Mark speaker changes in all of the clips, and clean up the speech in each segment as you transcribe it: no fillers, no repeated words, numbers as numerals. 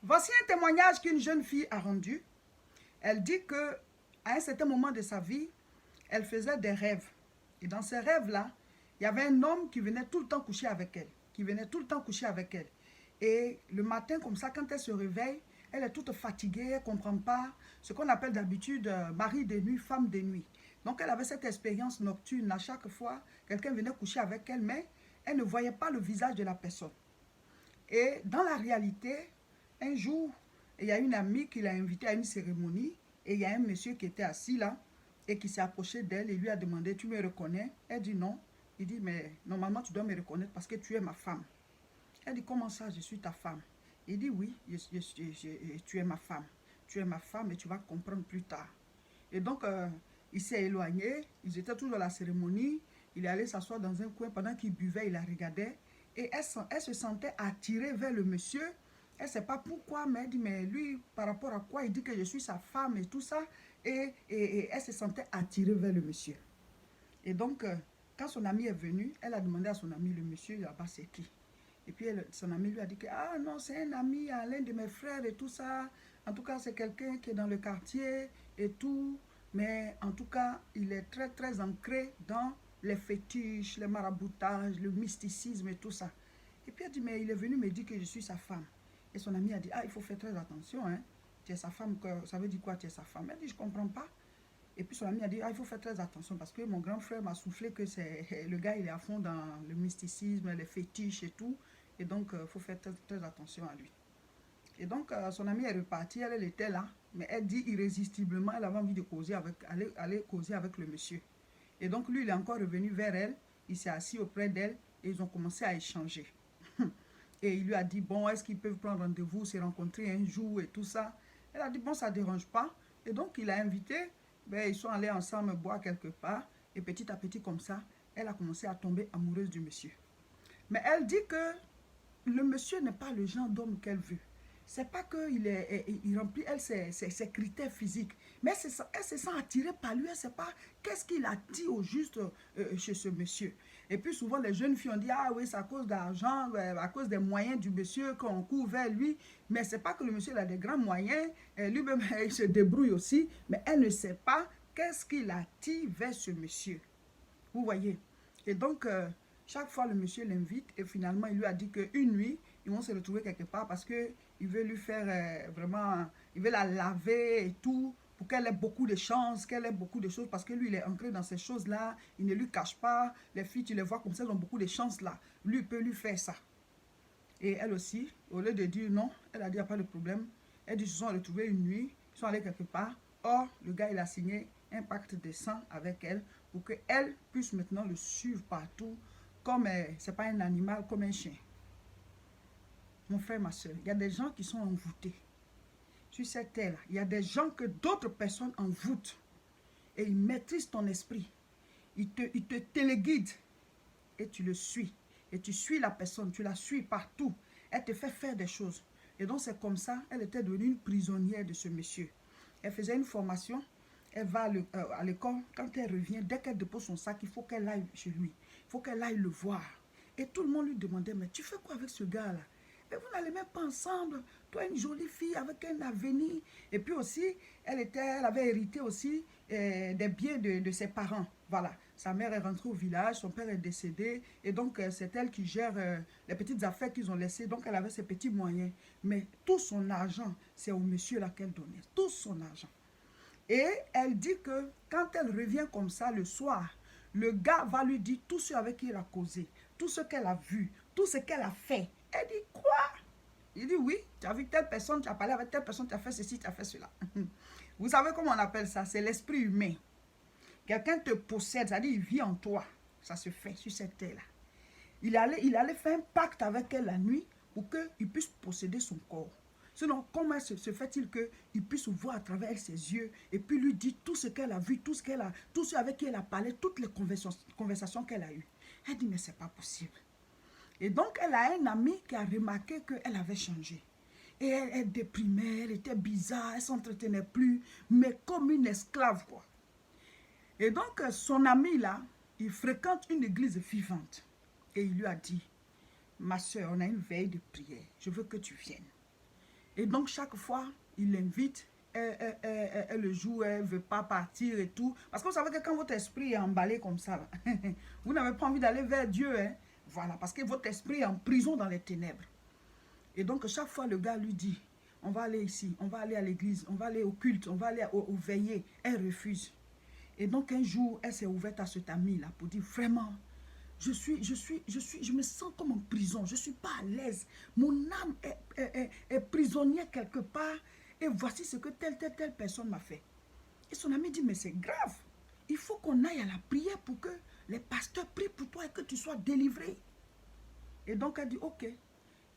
Speaker 1: Voici un témoignage qu'une jeune fille a rendu. Elle dit que à un certain moment de sa vie, elle faisait des rêves. Et dans ces rêves-là, il y avait un homme qui venait tout le temps coucher avec elle. Et le matin, comme ça, quand elle se réveille, elle est toute fatiguée, elle ne comprend pas ce qu'on appelle d'habitude mari de nuit, femme de nuit. Donc elle avait cette expérience nocturne. À chaque fois, quelqu'un venait coucher avec elle, mais elle ne voyait pas le visage de la personne. Et dans la réalité, un jour, il y a une amie qui l'a invitée à une cérémonie et il y a un monsieur qui était assis là et qui s'est approché d'elle et lui a demandé, tu me reconnais? Elle dit non. Il dit, mais normalement tu dois me reconnaître parce que tu es ma femme. Elle dit, comment ça, je suis ta femme? Il dit, oui, tu es ma femme. Tu es ma femme et tu vas comprendre plus tard. Et donc, il s'est éloigné, ils étaient tous dans la cérémonie, il est allé s'asseoir dans un coin, pendant qu'il buvait, il la regardait, et elle se sentait attirée vers le monsieur. Elle ne sait pas pourquoi, mais elle dit, mais lui, par rapport à quoi, il dit que je suis sa femme et tout ça, et elle se sentait attirée vers le monsieur. Et donc, quand son ami est venu, elle a demandé à son ami, le monsieur là-bas, c'est qui? Et puis son ami lui a dit que, ah non, c'est un ami à l'un de mes frères et tout ça. En tout cas, c'est quelqu'un qui est dans le quartier et tout. Mais en tout cas, il est très, très ancré dans les fétiches, les maraboutages, le mysticisme et tout ça. Et puis elle dit, mais il est venu me dire que je suis sa femme. Et son ami a dit, ah, il faut faire très attention, hein. Tu es sa femme, ça veut dire quoi, tu es sa femme? Elle dit, je ne comprends pas. Et puis son ami a dit, ah, il faut faire très attention parce que mon grand frère m'a soufflé que c'est le gars, il est à fond dans le mysticisme, les fétiches et tout. Et donc, il faut faire très, très attention à lui. Et donc, son amie est repartie, elle était là, mais elle dit irrésistiblement, elle avait envie de causer aller causer avec le monsieur. Et donc, lui, il est encore revenu vers elle, il s'est assis auprès d'elle et ils ont commencé à échanger. Et il lui a dit, bon, est-ce qu'ils peuvent prendre rendez-vous, se rencontrer un jour et tout ça. Elle a dit, bon, ça ne dérange pas. Et donc, il a invité, ben, ils sont allés ensemble boire quelque part. Et petit à petit, comme ça, elle a commencé à tomber amoureuse du monsieur. Mais elle dit que le monsieur n'est pas le genre d'homme qu'elle veut. C'est pas qu'il remplit, elle, ses critères physiques. Mais elle se sent attirée par lui. Elle ne sait pas qu'est-ce qu'il a dit au juste chez ce monsieur. Et puis souvent, les jeunes filles ont dit, ah oui, c'est à cause d'argent, à cause des moyens du monsieur qu'on court vers lui. Mais ce n'est pas que le monsieur a des grands moyens. Lui-même, il se débrouille aussi. Mais elle ne sait pas qu'est-ce qu'il a dit vers ce monsieur. Vous voyez. Et donc, chaque fois, le monsieur l'invite et finalement, il lui a dit qu'une nuit, ils vont se retrouver quelque part parce qu'il veut lui faire vraiment, il veut la laver et tout pour qu'elle ait beaucoup de chance, qu'elle ait beaucoup de choses parce que lui, il est ancré dans ces choses-là, il ne lui cache pas. Les filles, tu les vois comme ça, elles ont beaucoup de chance là. Lui, il peut lui faire ça. Et elle aussi, au lieu de dire non, elle a dit, il n'y a pas de problème. Elle dit, ils se sont retrouvés une nuit, ils sont allés quelque part. Or, le gars, il a signé un pacte de sang avec elle pour qu'elle puisse maintenant le suivre partout comme, c'est pas un animal, comme un chien. Mon frère, ma soeur, il y a des gens qui sont envoûtés sur cette terre-là. Il y a des gens que d'autres personnes envoûtent et ils maîtrisent ton esprit. Ils te téléguident et tu le suis. Et tu suis la personne, tu la suis partout. Elle te fait faire des choses. Et donc c'est comme ça, elle était devenue une prisonnière de ce monsieur. Elle faisait une formation, elle va à l'école, quand elle revient, dès qu'elle dépose son sac, il faut qu'elle aille chez lui. Il faut qu'elle aille le voir. Et tout le monde lui demandait, mais tu fais quoi avec ce gars-là? Et vous n'allez même pas ensemble. Toi, une jolie fille avec un avenir. Et puis aussi, elle avait hérité aussi des biens de ses parents. Voilà. Sa mère est rentrée au village, son père est décédé. Et donc, c'est elle qui gère les petites affaires qu'ils ont laissées. Donc, elle avait ses petits moyens. Mais tout son argent, c'est au monsieur là qu'elle donnait. Tout son argent. Et elle dit que quand elle revient comme ça le soir, le gars va lui dire tout ce avec qui il a causé, tout ce qu'elle a vu, tout ce qu'elle a fait. Elle dit quoi? Il dit oui, tu as vu telle personne, tu as parlé avec telle personne, tu as fait ceci, tu as fait cela. Vous savez comment on appelle ça? C'est l'esprit humain. Quelqu'un te possède, c'est-à-dire il vit en toi. Ça se fait sur cette terre-là. Il allait faire un pacte avec elle la nuit pour qu'il puisse posséder son corps. Sinon, comment se fait-il qu'il puisse voir à travers ses yeux et puis lui dire tout ce qu'elle a vu, tout ce avec qui elle a parlé, toutes les conversations qu'elle a eues. Elle dit, mais c'est pas possible. Et donc, elle a un ami qui a remarqué qu'elle avait changé. Et elle déprimait, elle était bizarre, elle ne s'entretenait plus, mais comme une esclave, quoi. Et donc, son ami là, il fréquente une église vivante. Et il lui a dit, ma soeur, on a une veille de prière, je veux que tu viennes. Et donc, chaque fois, il l'invite, elle le joue, elle ne veut pas partir et tout. Parce que vous savez que quand votre esprit est emballé comme ça, là, vous n'avez pas envie d'aller vers Dieu. Hein. Voilà, parce que votre esprit est en prison dans les ténèbres. Et donc, chaque fois, le gars lui dit, on va aller ici, on va aller à l'église, on va aller au culte, on va aller au veillées. Elle refuse. Et donc, un jour, elle s'est ouverte à cet ami-là pour dire, vraiment, je me sens comme en prison, je ne suis pas à l'aise. Mon âme est prisonnière quelque part. Et voici ce que telle personne m'a fait. Et son ami dit, mais c'est grave. Il faut qu'on aille à la prière pour que les pasteurs prient pour toi et que tu sois délivré. Et donc, elle dit, ok.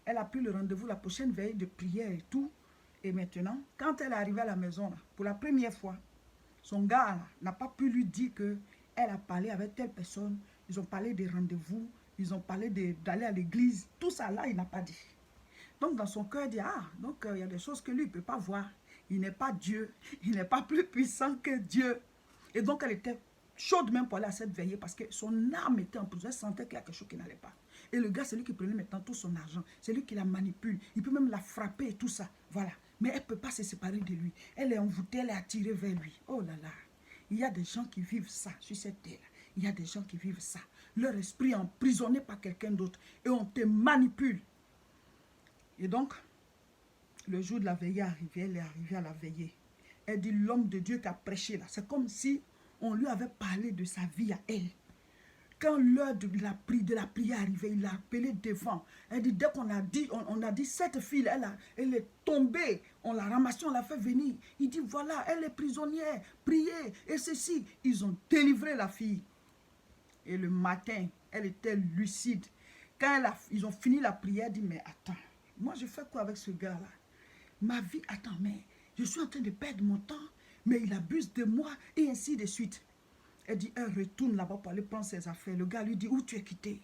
Speaker 1: Elle a pris le rendez-vous la prochaine veille de prière et tout. Et maintenant, quand elle est arrivée à la maison, là, pour la première fois, son gars n'a pas pu lui dire qu'elle a parlé avec telle personne. Ils ont parlé des rendez-vous. Ils ont parlé d'aller à l'église. Tout ça là, il n'a pas dit. Donc dans son cœur, il dit, ah, donc il y a des choses que lui, il ne peut pas voir. Il n'est pas Dieu. Il n'est pas plus puissant que Dieu. Et donc elle était chaude même pour aller à cette veillée parce que son âme était en prison. Elle sentait qu'il y a quelque chose qui n'allait pas. Et le gars, c'est lui qui prenait maintenant tout son argent. C'est lui qui la manipule. Il peut même la frapper et tout ça. Voilà. Mais elle ne peut pas se séparer de lui. Elle est envoûtée, elle est attirée vers lui. Oh là là. Il y a des gens qui vivent ça sur cette terre. Il y a des gens qui vivent ça. Leur esprit est emprisonné par quelqu'un d'autre. Et on te manipule. Et donc, le jour de la veillée est arrivé. Elle est arrivée à la veillée. Elle dit, l'homme de Dieu qui a prêché là. C'est comme si on lui avait parlé de sa vie à elle. Quand l'heure de la prière arrivait, il l'a appelé devant. Elle dit, dès qu'on a dit, cette fille, elle est tombée. On l'a ramassée, on l'a fait venir. Il dit, voilà, elle est prisonnière, priez, et ceci. Ils ont délivré la fille. Et le matin, elle était lucide. Quand ils ont fini la prière, elle dit, mais attends, moi je fais quoi avec ce gars-là? Ma vie, attends, mais je suis en train de perdre mon temps, mais il abuse de moi, et ainsi de suite. Elle dit, elle retourne là-bas pour aller prendre ses affaires. Le gars lui dit, où tu es quitté?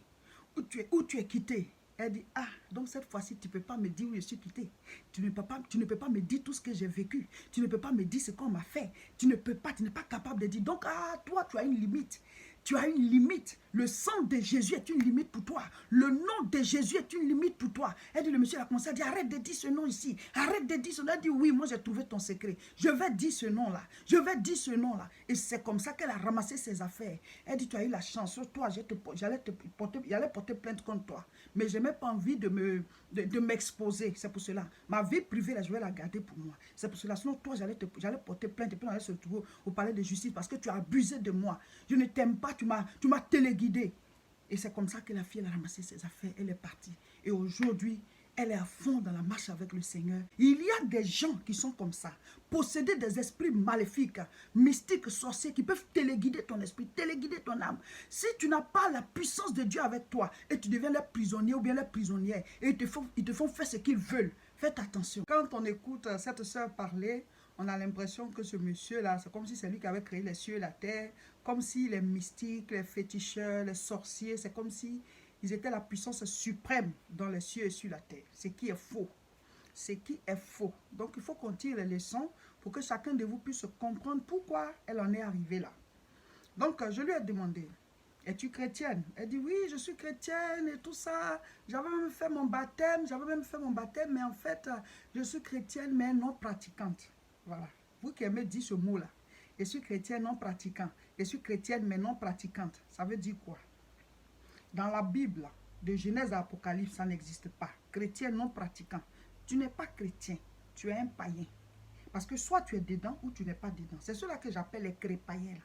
Speaker 1: Où tu es quitté? Elle dit, ah, donc cette fois-ci, tu ne peux pas me dire où je suis quitté. Tu ne peux pas me dire tout ce que j'ai vécu. Tu ne peux pas me dire ce qu'on m'a fait. Tu n'es pas capable de dire. Donc, ah, toi, tu as une limite. Tu as une limite. Le sang de Jésus est une limite pour toi. Le nom de Jésus est une limite pour toi. Elle dit, le monsieur a commencé à dire, arrête de dire ce nom ici. Arrête de dire ce nom. Elle dit, oui, moi j'ai trouvé ton secret. Je vais dire ce nom-là. Je vais dire ce nom-là. Et c'est comme ça qu'elle a ramassé ses affaires. Elle dit, tu as eu la chance. Toi, j'allais porter plainte contre toi. Mais je n'ai pas envie de m'exposer. C'est pour cela. Ma vie privée, là, je vais la garder pour moi. C'est pour cela. Sinon, toi, j'allais porter plainte et puis on allait se retrouver au palais de justice parce que tu as abusé de moi. Je ne t'aime pas. Tu m'as téléguidé. Et c'est comme ça que la fille, elle a ramassé ses affaires. Elle est partie. Et aujourd'hui, elle est à fond dans la marche avec le Seigneur. Il y a des gens qui sont comme ça, possédés des esprits maléfiques, mystiques, sorciers, qui peuvent téléguider ton esprit, téléguider ton âme. Si tu n'as pas la puissance de Dieu avec toi, et tu deviens leur prisonnier ou bien leur prisonnière, et ils te font faire ce qu'ils veulent, faites attention. Quand on écoute cette sœur parler, on a l'impression que ce monsieur-là, c'est comme si c'est lui qui avait créé les cieux et la terre, comme si les mystiques, les féticheurs, les sorciers, c'est comme si ils étaient la puissance suprême dans les cieux et sur la terre. Ce qui est faux. Ce qui est faux. Donc il faut qu'on tire les leçons pour que chacun de vous puisse comprendre pourquoi elle en est arrivée là. Donc je lui ai demandé, es-tu chrétienne? Elle dit, oui, je suis chrétienne et tout ça. J'avais même fait mon baptême, mais en fait, je suis chrétienne, mais non pratiquante. Voilà. Vous qui aimez dire ce mot-là. Je suis chrétienne non pratiquante. Je suis chrétienne, mais non pratiquante. Ça veut dire quoi? Dans la Bible, de Genèse à Apocalypse, ça n'existe pas. Chrétien non pratiquant. Tu n'es pas chrétien, tu es un païen. Parce que soit tu es dedans ou tu n'es pas dedans. C'est cela que j'appelle les crépaïens.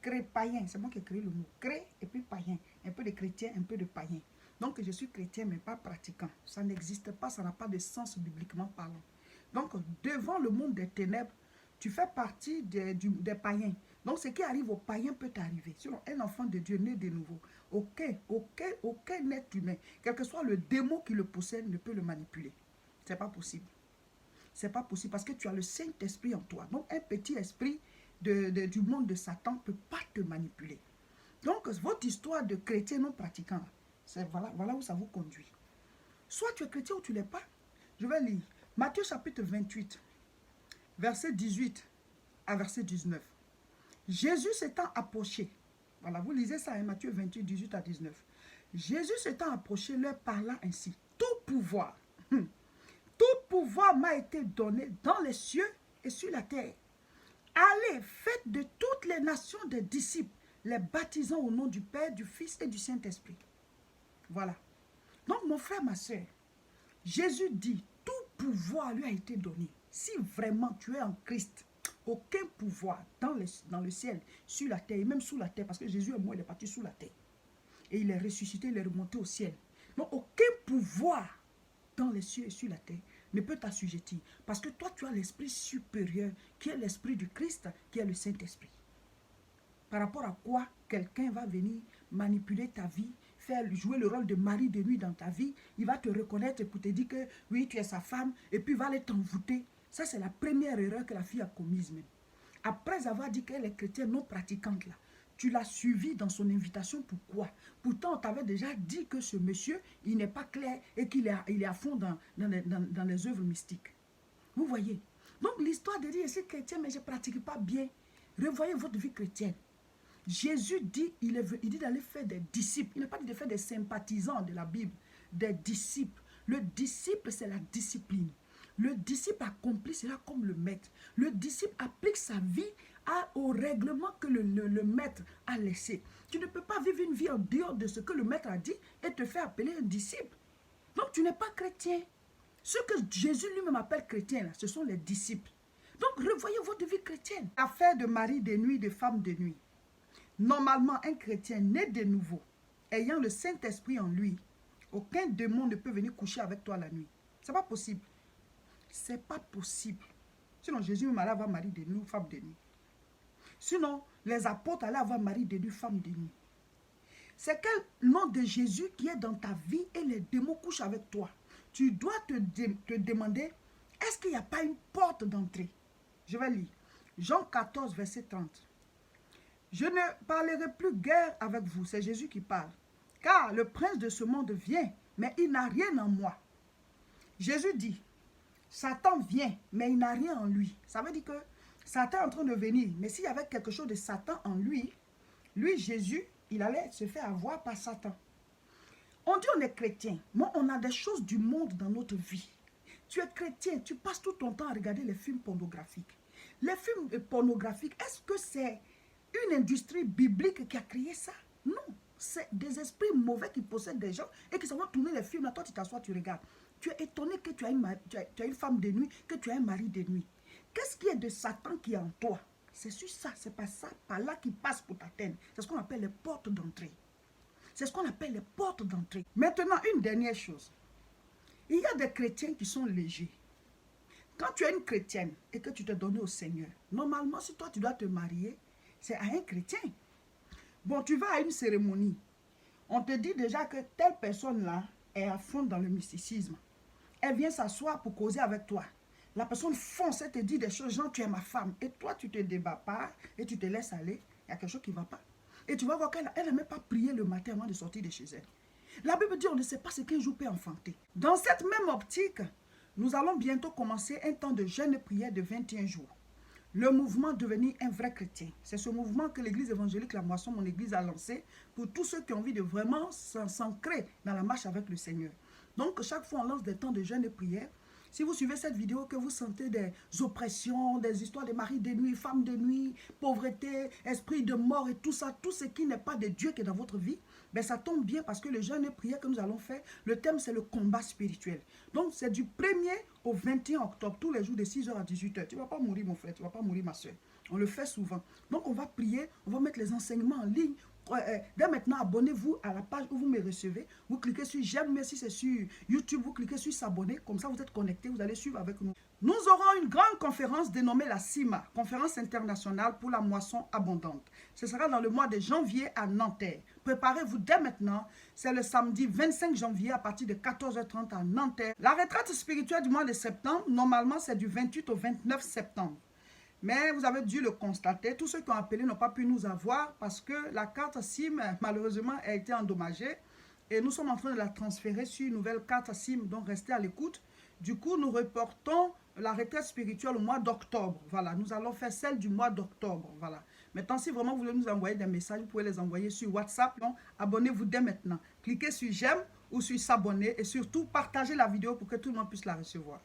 Speaker 1: Crépaïen, c'est moi qui ai créé le mot. Cré et puis païen. Un peu de chrétien, un peu de païen. Donc je suis chrétien mais pas pratiquant. Ça n'existe pas, ça n'a pas de sens bibliquement parlant. Donc devant le monde des ténèbres, tu fais partie des païens. Donc ce qui arrive aux païens peut t'arriver. Sinon, un enfant de Dieu né de nouveau, aucun être humain, quel que soit le démon qui le possède, ne peut le manipuler. C'est pas possible. C'est pas possible parce que tu as le Saint-Esprit en toi. Donc un petit esprit du monde de Satan ne peut pas te manipuler. Donc votre histoire de chrétien non pratiquant, voilà où ça vous conduit. Soit tu es chrétien ou tu ne l'es pas. Je vais lire Matthieu chapitre 28, verset 18 à verset 19. Jésus s'étant approché, voilà, vous lisez ça, hein, Matthieu 28, 18 à 19. Jésus s'étant approché, leur parla ainsi. Tout pouvoir Tout pouvoir m'a été donné dans les cieux et sur la terre. Allez, faites de toutes les nations des disciples, les baptisant au nom du Père, du Fils et du Saint-Esprit. Voilà. Donc, mon frère, ma soeur, Jésus dit, tout pouvoir lui a été donné. Si vraiment tu es en Christ, aucun pouvoir dans le ciel, sur la terre et même sous la terre, parce que Jésus est mort, il est parti sous la terre. Et il est ressuscité, il est remonté au ciel. Donc, aucun pouvoir dans les cieux et sur la terre ne peut t'assujettir. Parce que toi, tu as l'esprit supérieur, qui est l'esprit du Christ, qui est le Saint-Esprit. Par rapport à quoi quelqu'un va venir manipuler ta vie, faire jouer le rôle de mari de nuit dans ta vie, il va te reconnaître pour te dire que oui, tu es sa femme, et puis il va aller t'envoûter. Ça, c'est la première erreur que la fille a commise même. Après avoir dit qu'elle est chrétienne non pratiquante là, tu l'as suivi dans son invitation, pourquoi? Pourtant, on t'avait déjà dit que ce monsieur, il n'est pas clair et qu'il est à fond dans les œuvres mystiques. Vous voyez? Donc, l'histoire de dire, je suis chrétien, mais je ne pratique pas bien. Revoyez votre vie chrétienne. Jésus dit, il dit d'aller faire des disciples. Il n'a pas dit de faire des sympathisants de la Bible, des disciples. Le disciple, c'est la discipline. Le disciple accomplit cela comme le maître. Le disciple applique sa vie au règlement que le maître a laissé. Tu ne peux pas vivre une vie en dehors de ce que le maître a dit et te faire appeler un disciple. Donc tu n'es pas chrétien. Ce que Jésus lui-même appelle chrétien, là, ce sont les disciples. Donc revoyez votre vie chrétienne. Affaire de mari de nuit, de femme de nuit. Normalement, un chrétien né de nouveau, ayant le Saint-Esprit en lui, aucun démon ne peut venir coucher avec toi la nuit. Ce n'est pas possible. Ce n'est pas possible. Sinon, Jésus allait avoir mari de nuit, femme de nuit. Sinon, les apôtres allaient avoir mari de nuit, femme de nuit. C'est quel nom de Jésus qui est dans ta vie et les démons couchent avec toi. Tu dois te demander, est-ce qu'il n'y a pas une porte d'entrée? Je vais lire. Jean 14, verset 30. Je ne parlerai plus guère avec vous, c'est Jésus qui parle. Car le prince de ce monde vient, mais il n'a rien en moi. Jésus dit, Satan vient, mais il n'a rien en lui. Ça veut dire que Satan est en train de venir, mais s'il y avait quelque chose de Satan en lui, Jésus, il allait se faire avoir par Satan. On dit on est chrétien, mais on a des choses du monde dans notre vie. Tu es chrétien, tu passes tout ton temps à regarder les films pornographiques. Les films pornographiques, est-ce que c'est une industrie biblique qui a créé ça? Non, c'est des esprits mauvais qui possèdent des gens et qui savent tourner les films. Là, toi, tu t'assois, tu regardes. Tu es étonné que tu as une femme de nuit, que tu as un mari de nuit. Qu'est-ce qui est de Satan qui est en toi? C'est sur ça, c'est pas ça, par là qui passe pour t'atteindre. C'est ce qu'on appelle les portes d'entrée. C'est ce qu'on appelle les portes d'entrée. Maintenant, une dernière chose. Il y a des chrétiens qui sont légers. Quand tu es une chrétienne et que tu te donnes au Seigneur, normalement, si toi tu dois te marier, c'est à un chrétien. Bon, tu vas à une cérémonie. On te dit déjà que telle personne-là est à fond dans le mysticisme. Elle vient s'asseoir pour causer avec toi. La personne fonce et te dit des choses, genre tu es ma femme. Et toi, tu te débats pas et tu te laisses aller. Il y a quelque chose qui ne va pas. Et tu vas voir qu'elle n'a même pas prié le matin avant de sortir de chez elle. La Bible dit on ne sait pas ce qu'un jour peut enfanter. Dans cette même optique, nous allons bientôt commencer un temps de jeûne et prière de 21 jours. Le mouvement devenir un vrai chrétien. C'est ce mouvement que l'église évangélique La Moisson, mon église, a lancé pour tous ceux qui ont envie de vraiment s'ancrer dans la marche avec le Seigneur. Donc, chaque fois, on lance des temps de jeûne et prière. Si vous suivez cette vidéo, que vous sentez des oppressions, des histoires de maris de nuit, femmes de nuit, pauvreté, esprit de mort et tout ça, tout ce qui n'est pas de Dieu qui est dans votre vie, ben ça tombe bien parce que le jeûne et prière que nous allons faire, le thème c'est le combat spirituel. Donc c'est du 1er au 21 octobre, tous les jours de 6h à 18h. Tu ne vas pas mourir mon frère, tu ne vas pas mourir ma soeur. On le fait souvent. Donc on va prier, on va mettre les enseignements en ligne. Dès maintenant, abonnez-vous à la page où vous me recevez. Vous cliquez sur j'aime, mais si c'est sur YouTube, vous cliquez sur s'abonner. Comme ça, vous êtes connectés, vous allez suivre avec nous. Nous aurons une grande conférence dénommée la CIMA, Conférence internationale pour la moisson abondante. Ce sera dans le mois de janvier à Nanterre. Préparez-vous dès maintenant. C'est le samedi 25 janvier à partir de 14h30 à Nanterre. La retraite spirituelle du mois de septembre, normalement, c'est du 28 au 29 septembre. Mais vous avez dû le constater, tous ceux qui ont appelé n'ont pas pu nous avoir parce que la carte SIM, malheureusement, a été endommagée. Et nous sommes en train de la transférer sur une nouvelle carte SIM, donc restez à l'écoute. Du coup, nous reportons la retraite spirituelle au mois d'octobre. Voilà, nous allons faire celle du mois d'octobre. Voilà. Maintenant, si vraiment vous voulez nous envoyer des messages, vous pouvez les envoyer sur WhatsApp. Donc, abonnez-vous dès maintenant. Cliquez sur j'aime ou sur s'abonner et surtout partagez la vidéo pour que tout le monde puisse la recevoir.